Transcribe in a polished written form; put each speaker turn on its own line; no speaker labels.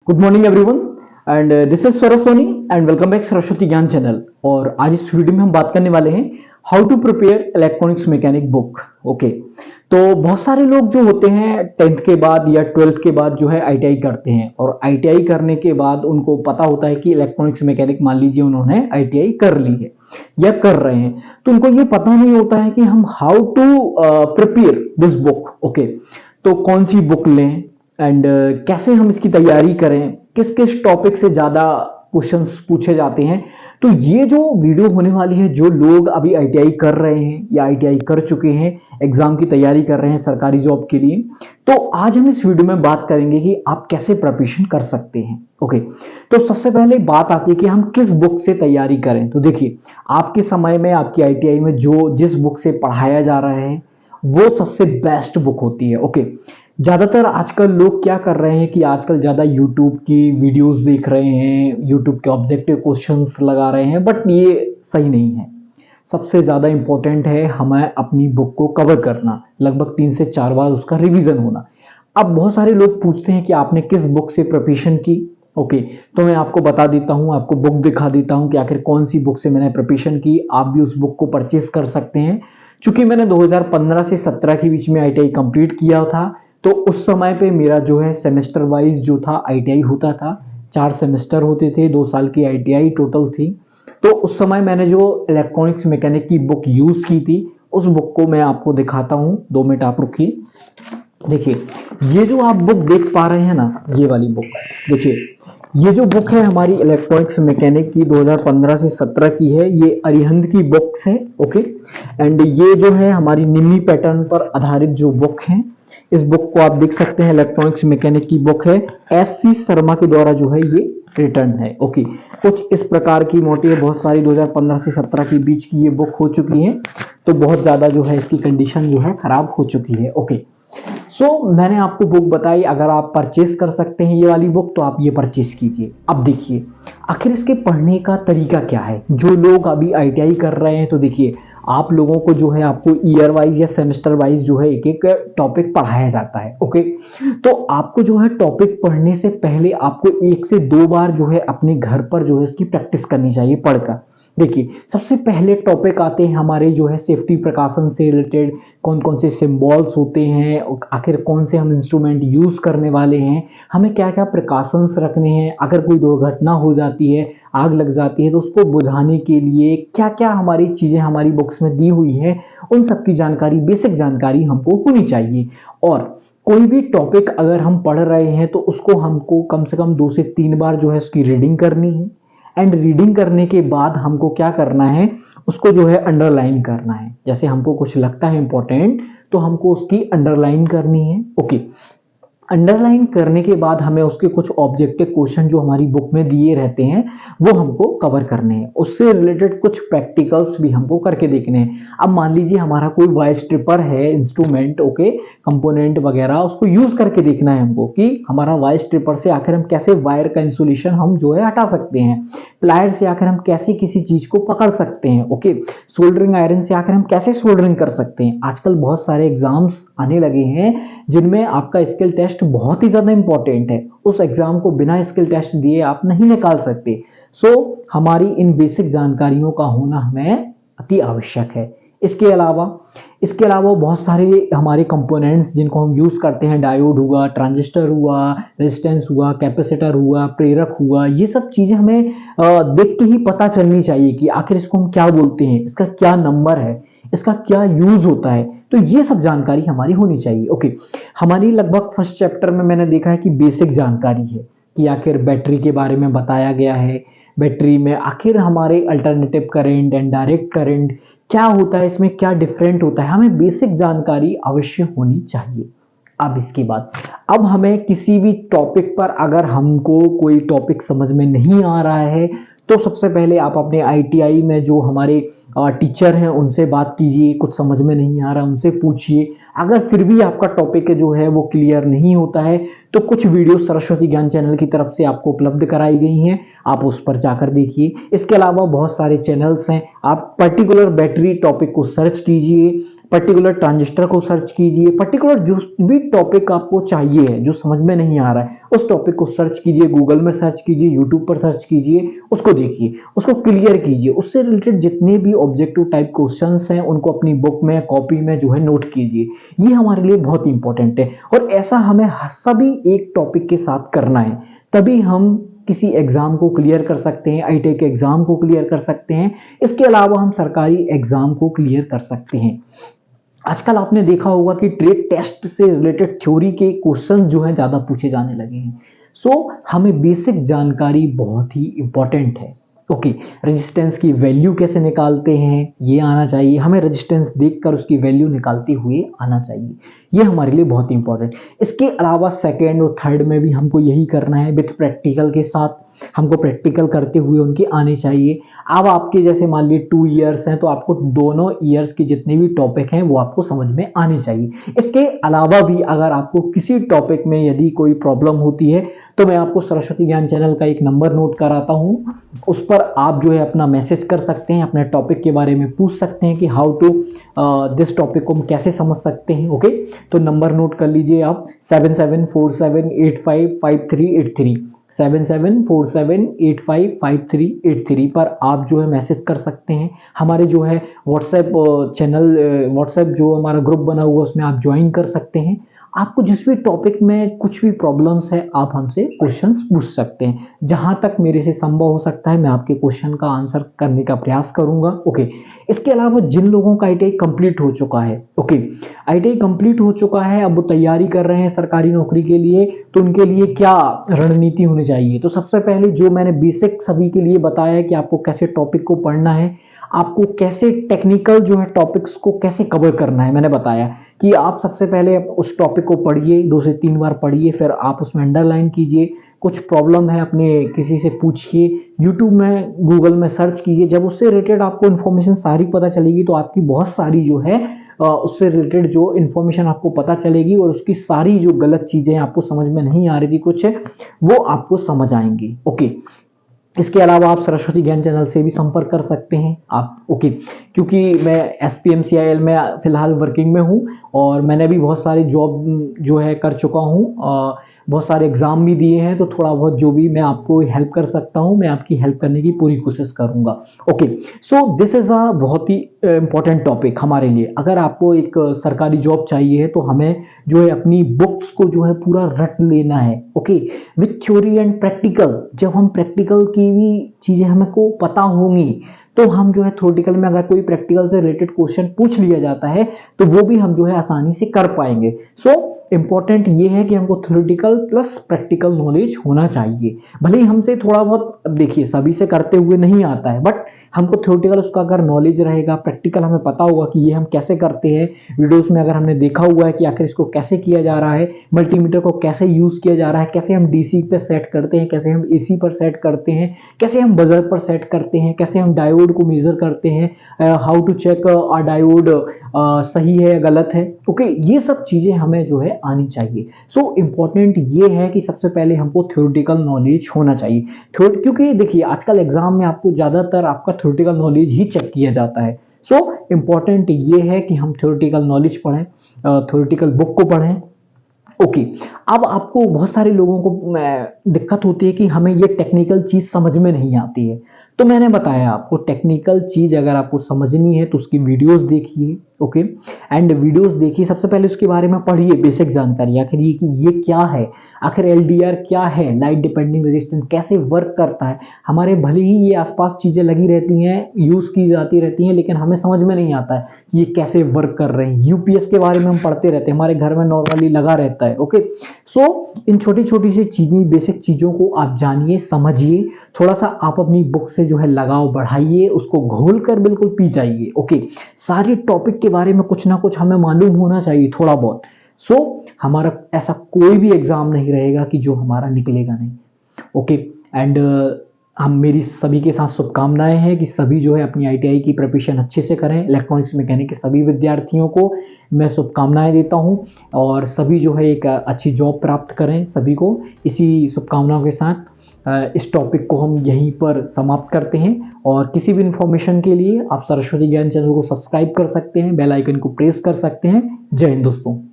Good morning everyone and this is Saurabh Soni and welcome back Saraswati Gyan channel. और आज इस video में हम बात करने वाले हैं how to prepare electronics mechanic book. Okay, तो बहुत सारे लोग जो होते हैं 10th के बाद या 12th के बाद जो है आईटीआई करते हैं और आईटीआई करने के बाद उनको पता होता है कि इलेक्ट्रॉनिक्स मैकेनिक, मान लीजिए उन्होंने आईटीआई कर ली है या कर रहे हैं, तो उनको ये पता नहीं होता है कि हम how to prepare this book. Okay, तो कौन सी बुक लें एंड कैसे हम इसकी तैयारी करें, किस किस टॉपिक से ज्यादा क्वेश्चंस पूछे जाते हैं। तो ये जो वीडियो होने वाली है, जो लोग अभी आईटीआई कर रहे हैं या आईटीआई कर चुके हैं, एग्जाम की तैयारी कर रहे हैं सरकारी जॉब के लिए, तो आज हम इस वीडियो में बात करेंगे कि आप कैसे प्रिपरेशन कर सकते हैं। ओके, तो सबसे पहले बात आती है कि हम किस बुक से तैयारी करें। तो देखिए, आपके समय में आपकी आईटीआई में जो जिस बुक से पढ़ाया जा रहा है वो सबसे बेस्ट बुक होती है। ओके, ज्यादातर आजकल लोग क्या कर रहे हैं कि आजकल ज्यादा यूट्यूब की वीडियोस देख रहे हैं, यूट्यूब के ऑब्जेक्टिव क्वेश्चंस लगा रहे हैं, बट ये सही नहीं है। सबसे ज्यादा इंपॉर्टेंट है हमें अपनी बुक को कवर करना, लगभग 3 से 4 बार उसका रिवीजन होना। अब बहुत सारे लोग पूछते हैं कि आपने किस बुक से प्रिपरेशन की। ओके, तो मैं आपको बता देता हूं, आपको बुक दिखा देता हूं कि आखिर कौन सी बुक से मैंने प्रिपरेशन की। आप भी उस बुक को परचेज कर सकते हैं। चूंकि मैंने 2015 से 17 के बीच में आईटीआई कंप्लीट किया था, तो उस समय पे मेरा जो है सेमेस्टर वाइज जो था आईटीआई होता था। 4 सेमेस्टर होते थे, 2 साल की आईटीआई टोटल थी। तो उस समय मैंने जो इलेक्ट्रॉनिक्स मैकेनिक की बुक यूज की थी, उस बुक को मैं आपको दिखाता हूं। 2 मिनट आप रुकिए। देखिए, ये जो आप बुक देख पा रहे हैं ना, ये वाली बुक देखिए, ये जो बुक है हमारी इलेक्ट्रॉनिक्स मैकेनिक की 2015 से 17 की है। ये अरिहंत की बुक्स है। ओके, एंड ये जो है हमारी निम्मी पैटर्न पर आधारित जो बुक है, इस बुक को आप देख सकते हैं, इलेक्ट्रॉनिक्स मैकेनिक की बुक है। एससी शर्मा के द्वारा जो है ये रिटर्न है। ओके, कुछ इस प्रकार की मोटी है, बहुत सारी 2015 से 17 के बीच की ये बुक हो चुकी है, तो बहुत ज्यादा जो है इसकी कंडीशन जो है खराब हो चुकी है। ओके, मैंने आपको बुक बताई, अगर आप परचेस कर सकते हैं ये वाली बुक तो आप ये परचेस कीजिए। अब देखिए, आखिर इसके पढ़ने का तरीका क्या है। जो लोग अभी आईटीआई कर रहे हैं, तो देखिए, आप लोगों को जो है आपको ईयर वाइज या सेमेस्टर वाइज जो है एक एक टॉपिक पढ़ाया जाता है। ओके, तो आपको जो है टॉपिक पढ़ने से पहले आपको 1 से 2 बार जो है अपने घर पर जो है इसकी प्रैक्टिस करनी चाहिए पढ़कर। देखिए, सबसे पहले टॉपिक आते हैं हमारे जो है सेफ्टी प्रिकॉशन से रिलेटेड, कौन कौन से सिंबल्स होते हैं, आखिर कौन से हम इंस्ट्रूमेंट यूज करने वाले हैं, हमें क्या क्या प्रिकॉशंस रखने हैं, अगर कोई दुर्घटना हो जाती है, आग लग जाती है, तो उसको बुझाने के लिए क्या क्या हमारी चीजें हमारी बुक्स में दी हुई है, उन सब की जानकारी, बेसिक जानकारी हमको होनी चाहिए। और कोई भी टॉपिक अगर हम पढ़ रहे हैं तो उसको हमको कम से कम 2 से 3 बार जो है उसकी रीडिंग करनी है। एंड रीडिंग करने के बाद हमको क्या करना है, उसको जो है अंडरलाइन करना है। जैसे हमको कुछ लगता है इंपॉर्टेंट, तो हमको उसकी अंडरलाइन करनी है। ओके, अंडरलाइन करने के बाद हमें उसके कुछ ऑब्जेक्टिव क्वेश्चन जो हमारी बुक में दिए रहते हैं वो हमको कवर करने हैं। उससे रिलेटेड कुछ प्रैक्टिकल्स भी हमको करके देखने हैं। अब मान लीजिए हमारा कोई वायर स्ट्रिपर है इंस्ट्रूमेंट, ओके, कंपोनेंट वगैरह, उसको यूज करके देखना है हमको कि हमारा वायर स्ट्रिपर से आखिर हम कैसे वायर का इंसुलेशन हम जो है हटा सकते हैं, प्लायर से आखिर हम कैसे किसी चीज को पकड़ सकते हैं, ओके, सोल्डरिंग आयरन से आखिर हम कैसे सोल्डरिंग कर सकते हैं। आजकल बहुत सारे एग्जाम्स आने लगे हैं जिनमें आपका स्किल टेस्ट बहुत ही ज्यादा इंपॉर्टेंट है। उस एग्जाम को बिना स्किल टेस्ट दिए आप नहीं निकाल सकते। हमारी इन बेसिक जानकारियों का होना हमें अति आवश्यक है। इसके अलावा बहुत सारे हमारे कंपोनेंट्स जिनको हम यूज करते हैं, डायोड हुआ, ट्रांजिस्टर हुआ, रेजिस्टेंस हुआ, कैपेसिटर हुआ, प्रेरक हुआ, ये सब चीजें हमें देख के ही पता चलनी चाहिए कि आखिर इसको हम क्या बोलते हैं, इसका क्या नंबर है, इसका क्या यूज होता है। तो ये सब जानकारी हमारी होनी चाहिए। ओके, हमारी लगभग फर्स्ट चैप्टर में मैंने देखा है कि बेसिक जानकारी है कि आखिर बैटरी के बारे में बताया गया है, बैटरी में आखिर हमारे alternative current and direct current क्या होता है, इसमें क्या डिफरेंट होता है, हमें बेसिक जानकारी अवश्य होनी चाहिए। अब इसके बाद अब हमें किसी भी टॉपिक पर अगर हमको कोई टॉपिक समझ में नहीं आ रहा है, तो सबसे पहले आप अपने आईटीआई में जो हमारे टीचर हैं उनसे बात कीजिए। कुछ समझ में नहीं आ रहा उनसे पूछिए। अगर फिर भी आपका टॉपिक जो है वो क्लियर नहीं होता है, तो कुछ वीडियो सरस्वती ज्ञान चैनल की तरफ से आपको उपलब्ध कराई गई हैं, आप उस पर जाकर देखिए। इसके अलावा बहुत सारे चैनल्स हैं, आप पर्टिकुलर बैटरी टॉपिक को सर्च कीजिए, पर्टिकुलर ट्रांजिस्टर को सर्च कीजिए, पर्टिकुलर जो भी टॉपिक आपको चाहिए है, जो समझ में नहीं आ रहा है उस टॉपिक को सर्च कीजिए, गूगल में सर्च कीजिए, यूट्यूब पर सर्च कीजिए, उसको देखिए, उसको क्लियर कीजिए, उससे रिलेटेड जितने भी ऑब्जेक्टिव टाइप क्वेश्चंस हैं उनको अपनी बुक में, कॉपी में जो है नोट कीजिए। ये हमारे लिए बहुत इंपॉर्टेंट है और ऐसा हमें सभी एक टॉपिक के साथ करना है, तभी हम किसी एग्जाम को क्लियर कर सकते हैं, आईटीआई के एग्जाम को क्लियर कर सकते हैं, इसके अलावा हम सरकारी एग्जाम को क्लियर कर सकते हैं। आजकल आपने देखा होगा कि ट्रेड टेस्ट से रिलेटेड थ्योरी के क्वेश्चन जो हैं ज़्यादा पूछे जाने लगे हैं। सो हमें बेसिक जानकारी बहुत ही इंपॉर्टेंट है। ओके, रेजिस्टेंस की वैल्यू कैसे निकालते हैं ये आना चाहिए, हमें रेजिस्टेंस देखकर उसकी वैल्यू निकालते हुए आना चाहिए, ये हमारे लिए बहुत इंपॉर्टेंट। इसके अलावा सेकेंड और थर्ड में भी हमको यही करना है, विथ प्रैक्टिकल के साथ हमको प्रैक्टिकल करते हुए उनके आने चाहिए। अब आपके जैसे मान लीजिए 2 ईयर्स हैं तो आपको दोनों ईयर्स के जितने भी टॉपिक हैं वो आपको समझ में आने चाहिए। इसके अलावा भी अगर आपको किसी टॉपिक में यदि कोई प्रॉब्लम होती है तो मैं आपको सरस्वती ज्ञान चैनल का एक नंबर नोट कराता हूँ, उस पर आप जो है अपना मैसेज कर सकते हैं, अपने टॉपिक के बारे में पूछ सकते हैं कि हाउ टू दिस टॉपिक को हम कैसे समझ सकते हैं। ओके, तो नंबर नोट कर लीजिए आप 7747855383 7747855383 पर आप जो है मैसेज कर सकते हैं। हमारे जो है व्हाट्सएप चैनल, व्हाट्सएप जो हमारा ग्रुप बना हुआ उसमें आप ज्वाइन कर सकते हैं। आपको जिस भी टॉपिक में कुछ भी प्रॉब्लम्स है आप हमसे क्वेश्चंस पूछ सकते हैं, जहां तक मेरे से संभव हो सकता है मैं आपके क्वेश्चन का आंसर करने का प्रयास करूंगा। ओके, इसके अलावा जिन लोगों का आईटीआई कंप्लीट हो चुका है, ओके, आईटीआई कंप्लीट हो चुका है, अब वो तैयारी कर रहे हैं सरकारी नौकरी के लिए, तो उनके लिए क्या रणनीति होनी चाहिए। तो सबसे पहले जो मैंने बेसिक सभी के लिए बताया है कि आपको कैसे टॉपिक को पढ़ना है, आपको कैसे टेक्निकल जो है टॉपिक्स को कैसे कवर करना है, मैंने बताया कि आप सबसे पहले उस टॉपिक को पढ़िए, 2 से 3 बार पढ़िए, फिर आप उसमें अंडरलाइन कीजिए, कुछ प्रॉब्लम है अपने किसी से पूछिए, यूट्यूब में, गूगल में सर्च कीजिए। जब उससे रिलेटेड आपको इन्फॉर्मेशन सारी पता चलेगी तो आपकी बहुत सारी जो है उससे रिलेटेड जो इन्फॉर्मेशन आपको पता चलेगी और उसकी सारी जो गलत चीजें आपको समझ में नहीं आ रही थी कुछ, वो आपको समझ आएंगी। ओके, इसके अलावा आप सरस्वती ज्ञान चैनल से भी संपर्क कर सकते हैं आप। ओके, क्योंकि मैं SPMCIL में फिलहाल वर्किंग में हूँ और मैंने भी बहुत सारी जॉब जो है कर चुका हूँ, बहुत सारे एग्जाम भी दिए हैं, तो थोड़ा बहुत जो भी मैं आपको हेल्प कर सकता हूँ मैं आपकी हेल्प करने की पूरी कोशिश करूँगा। Okay, so this is a बहुत ही इम्पोर्टेंट टॉपिक हमारे लिए। अगर आपको एक सरकारी जॉब चाहिए है तो हमें जो है अपनी बुक्स को जो है पूरा रट लेना है। Okay, with theory and practical. जब हम प्रैक्टिकल की भी चीज़ें हमको पता होंगी तो हम जो है थ्योरेटिकल में अगर कोई प्रैक्टिकल से रिलेटेड क्वेश्चन पूछ लिया जाता है तो वो भी हम जो है आसानी से कर पाएंगे। सो इंपॉर्टेंट ये है कि हमको थ्योरेटिकल प्लस प्रैक्टिकल नॉलेज होना चाहिए। भले ही हमसे थोड़ा बहुत, अब देखिए सभी से करते हुए नहीं आता है, बट हमको थ्योरेटिकल उसका अगर नॉलेज रहेगा, प्रैक्टिकल हमें पता होगा कि ये हम कैसे करते हैं, वीडियोस में अगर हमने देखा हुआ है कि आखिर इसको कैसे किया जा रहा है, मल्टीमीटर को कैसे यूज किया जा रहा है, कैसे हम डीसी पे सेट करते हैं, कैसे हम एसी पर सेट करते हैं, कैसे हम बजर पर सेट करते हैं, कैसे हम डायोड को मेजर करते हैं, how to check a diode सही है या गलत है। ओके, ये सब चीजें हमें जो है आनी चाहिए। सो इंपॉर्टेंट ये है कि सबसे पहले हमको थ्योरेटिकल नॉलेज होना चाहिए। क्योंकि देखिए आजकल एग्जाम में आपको ज्यादातर आपका थ्योरेटिकल नॉलेज ही चेक किया जाता है। सो इंपॉर्टेंट ये है कि हम थ्योरेटिकल नॉलेज पढ़ें, थ्योरेटिकल बुक को पढ़ें। ओके, अब आपको बहुत सारे लोगों को दिक्कत होती है कि हमें ये टेक्निकल चीज समझ में नहीं आती है। तो मैंने बताया आपको टेक्निकल चीज अगर आपको समझनी है तो उसकी वीडियोस देखिए। ओके, एंड वीडियोस देखिए, सबसे पहले उसके बारे में पढ़िए बेसिक जानकारी, आखिर ये क्या है, आखिर LDR क्या है, लाइट डिपेंडिंग रेजिस्टेंस कैसे वर्क करता है। हमारे भले ही ये आसपास चीजें लगी रहती हैं, यूज की जाती रहती हैं, लेकिन हमें समझ में नहीं आता है कि ये कैसे वर्क कर रहे हैं। UPS के बारे में हम पढ़ते रहते हैं, हमारे घर में नॉर्मली लगा रहता है। ओके, सो इन छोटी छोटी सी चीजें, बेसिक चीजों को आप जानिए, समझिए, थोड़ा सा आप अपनी बुक से जो है लगाव बढ़ाइए, उसको घोल कर बिल्कुल पी जाइए। ओके, सारे टॉपिक के बारे में कुछ ना कुछ हमें मालूम होना चाहिए थोड़ा बहुत। सो हमारा ऐसा कोई भी एग्जाम नहीं रहेगा कि जो हमारा निकलेगा नहीं। ओके, एंड हम मेरी सभी के साथ शुभकामनाएं हैं कि सभी जो है अपनी ITI की प्रिपरेशन अच्छे से करें। इलेक्ट्रॉनिक्स मैकेनिक के सभी विद्यार्थियों को मैं शुभकामनाएं देता हूं और सभी जो है एक अच्छी जॉब प्राप्त करें। सभी को इसी शुभकामनाओं के साथ इस टॉपिक को हम यहीं पर समाप्त करते हैं और किसी भी इंफॉर्मेशन के लिए आप सरस्वती ज्ञान चैनल को सब्सक्राइब कर सकते हैं, बेल आइकन को प्रेस कर सकते हैं। जय हिंद दोस्तों।